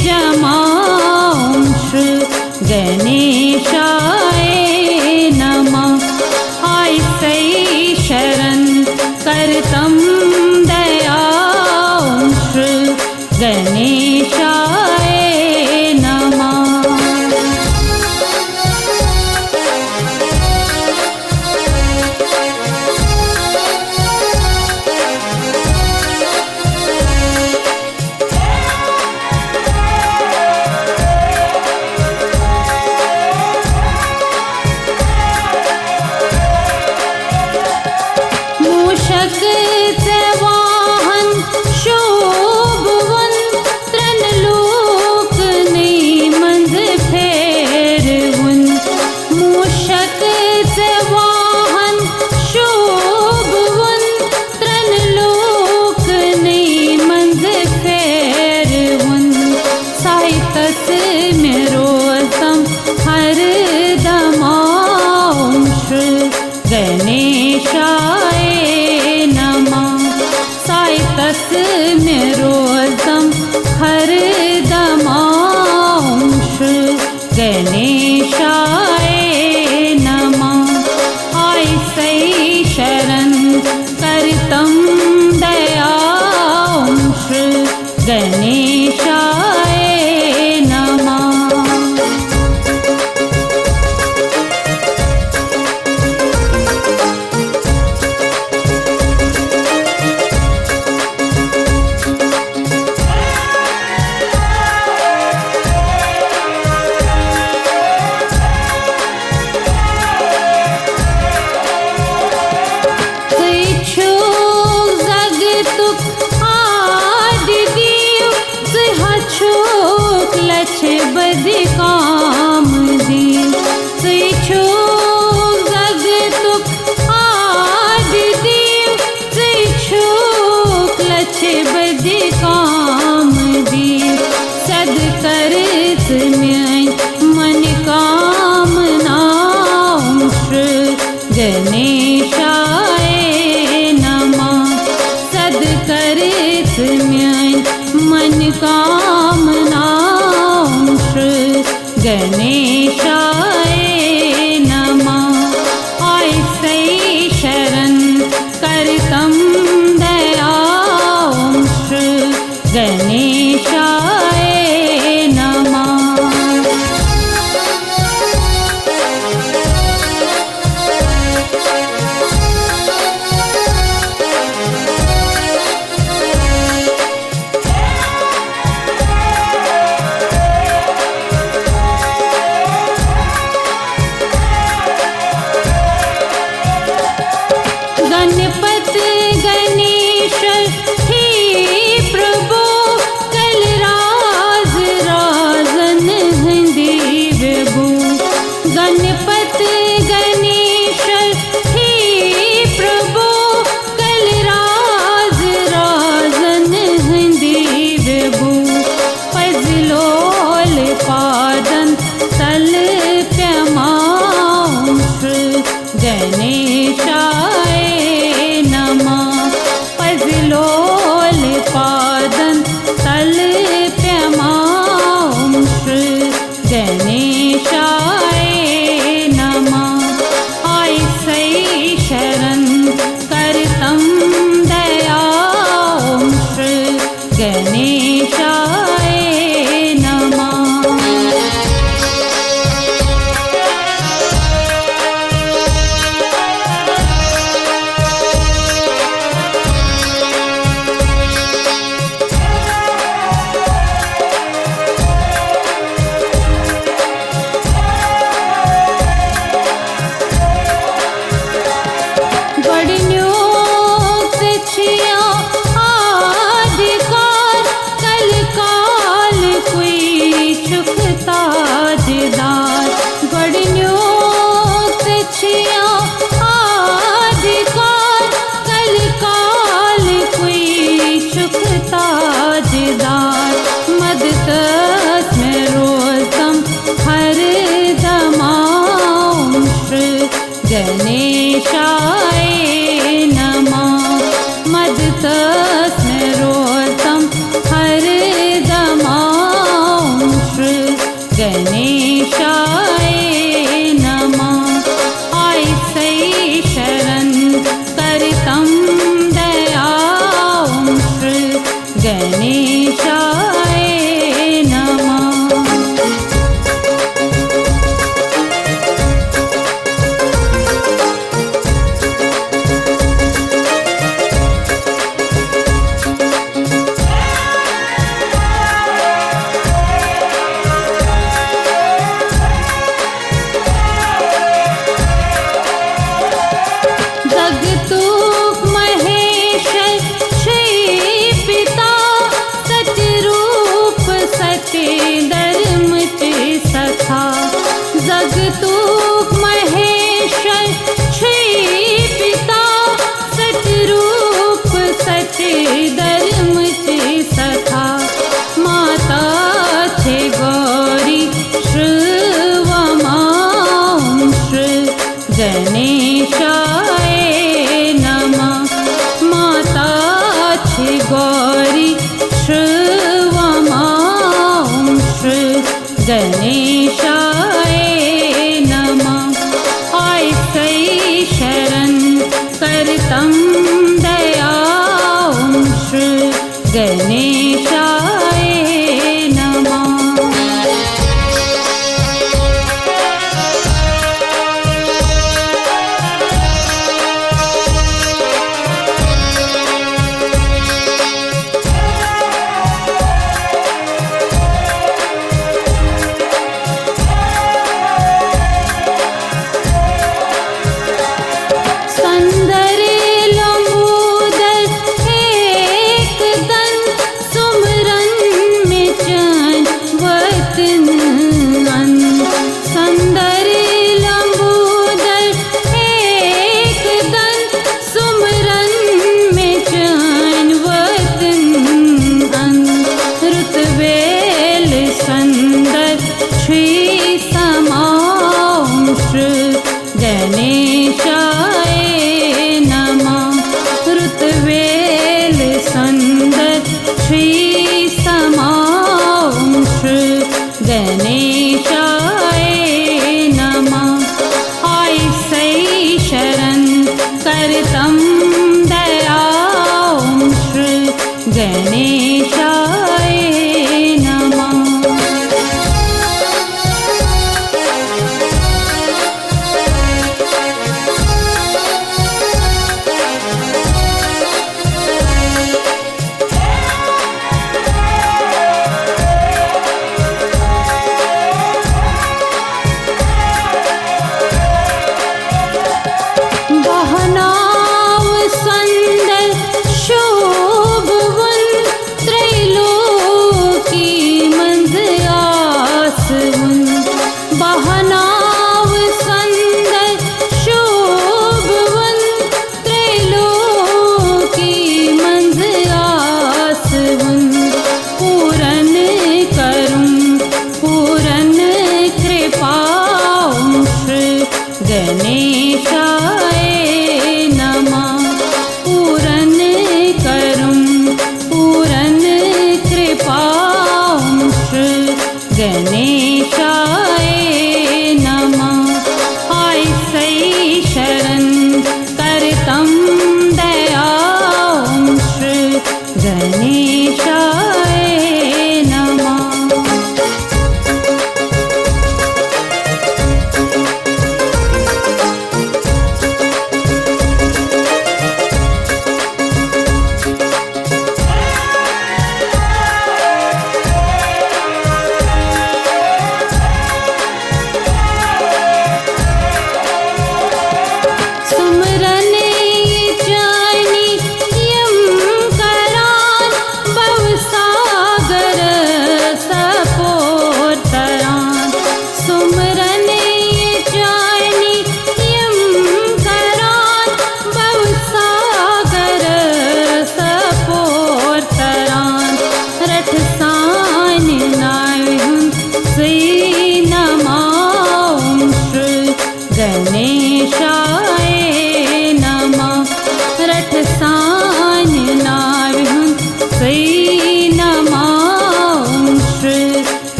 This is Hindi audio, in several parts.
जमांश गणेशाय नमः। ऐसे शरण करतम दयांश गणेशाय नमः। वाहन शोभवन त्रिलोक ने मंद फेरवन। मूषक वाहन शोभवन त्रिलोक ने मंद फेरवन। साहितस मेरोतम हरदमांश गणेशाय साहितस मेरोतम हरदमांश गणेशाय नमः। ऐसे शरण करतम दयांश गणेशाय नमः। बदि काम दीन छो जगतुक आदि दीव छो क्लच बदि काम दीव। सद करत म्यान मन कामनांश गणेशाय नमः। सद करत म्यान मन कामनांश गणेशाय नमः। ऐसे शरण करतम दयांश गणेशाय नमः। गणपति गणेश हे प्रभु कल राज राजन हंदी विभु। गणपति गणेश हे प्रभु कल राज राजन हंदी विभु। पजलोल पादन तल प्यमांश गणेशाय नमः। पजलोल पादन तल प्यमांश गणेशाय नमः। ऐसे शरण करतम दयांश गणेशाय नमः। बड़ियों तिथियां आदिकार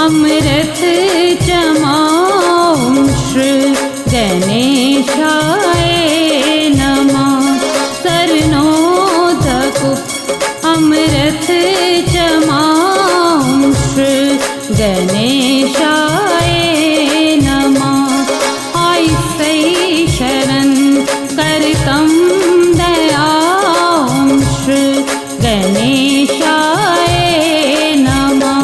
अमृत चमाऊं श्री गणेशाय नमः। शरणोदक अमृत चमाऊं श्री गणेशाय नमः। ऐसे शरण करतम दयाऊं श्री गणेशाय नमः।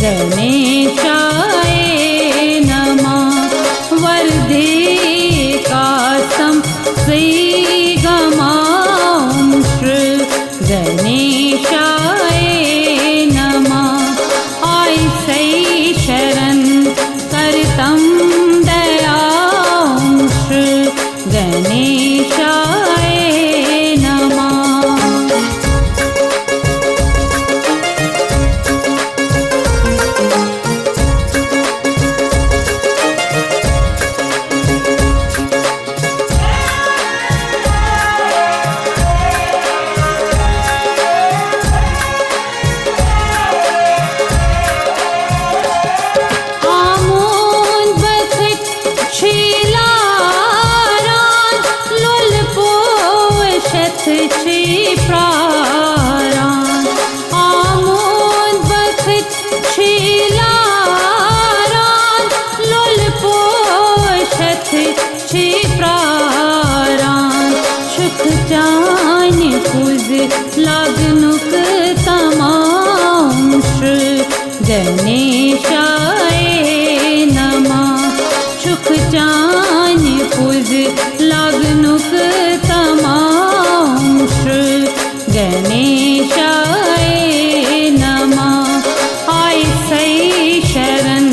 गणेशाय नमः। वरदे कासम श्री गमाऊं श्री गणेशाय नमः। ऐसे शरण करतम दयाऊं श्री गणेशाय नमः। श्री प्राण आमोद बखत छिलारान लोल पोषत छी प्राण। सुख जान पुज लगनुक तमाऊं श्री गणेशाय नमः। सुख जान पुज लगनुक तमाऊं श्री गणेशाय नमः। ऐसे शरण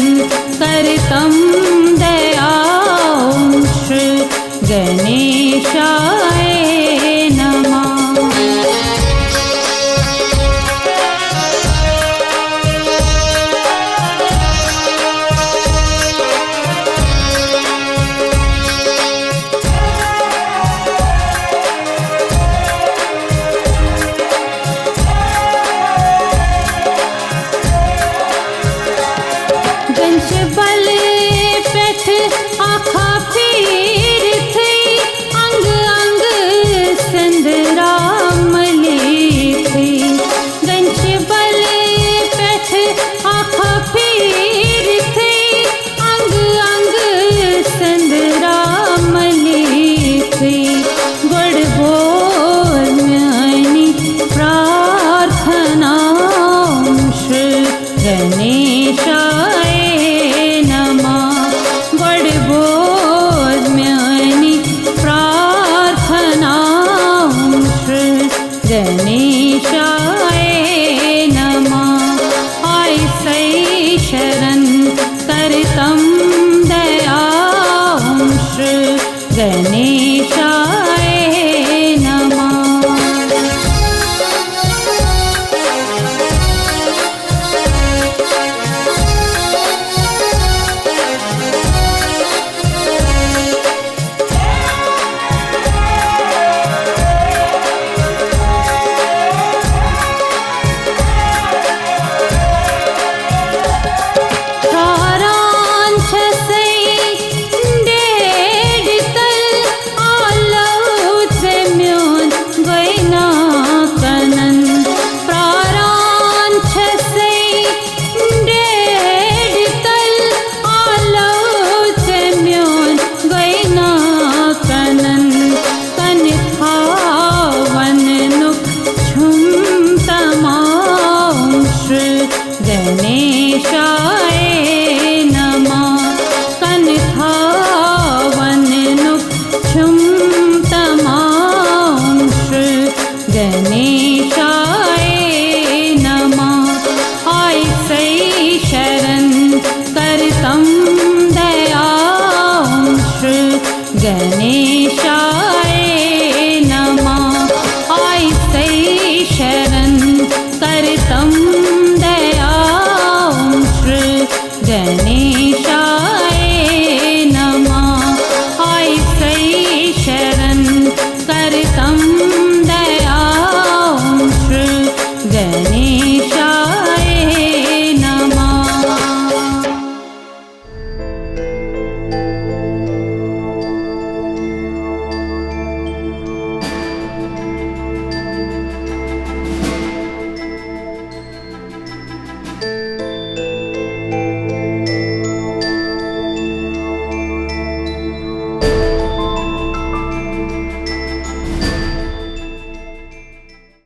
करतम दयाऊं श्री गणेशाय नमः। बल पेठ आखा पीर थी अंग अंग संदरा मली थी। गंज बल पेठ आखा पीर थी अंग अंग संदरा मली थी। गुड़ बोल म्यानी प्रार्थना श्री गणेशाय नमः। बड़ बोध म्यानी प्रार्थना श्री गणेशाय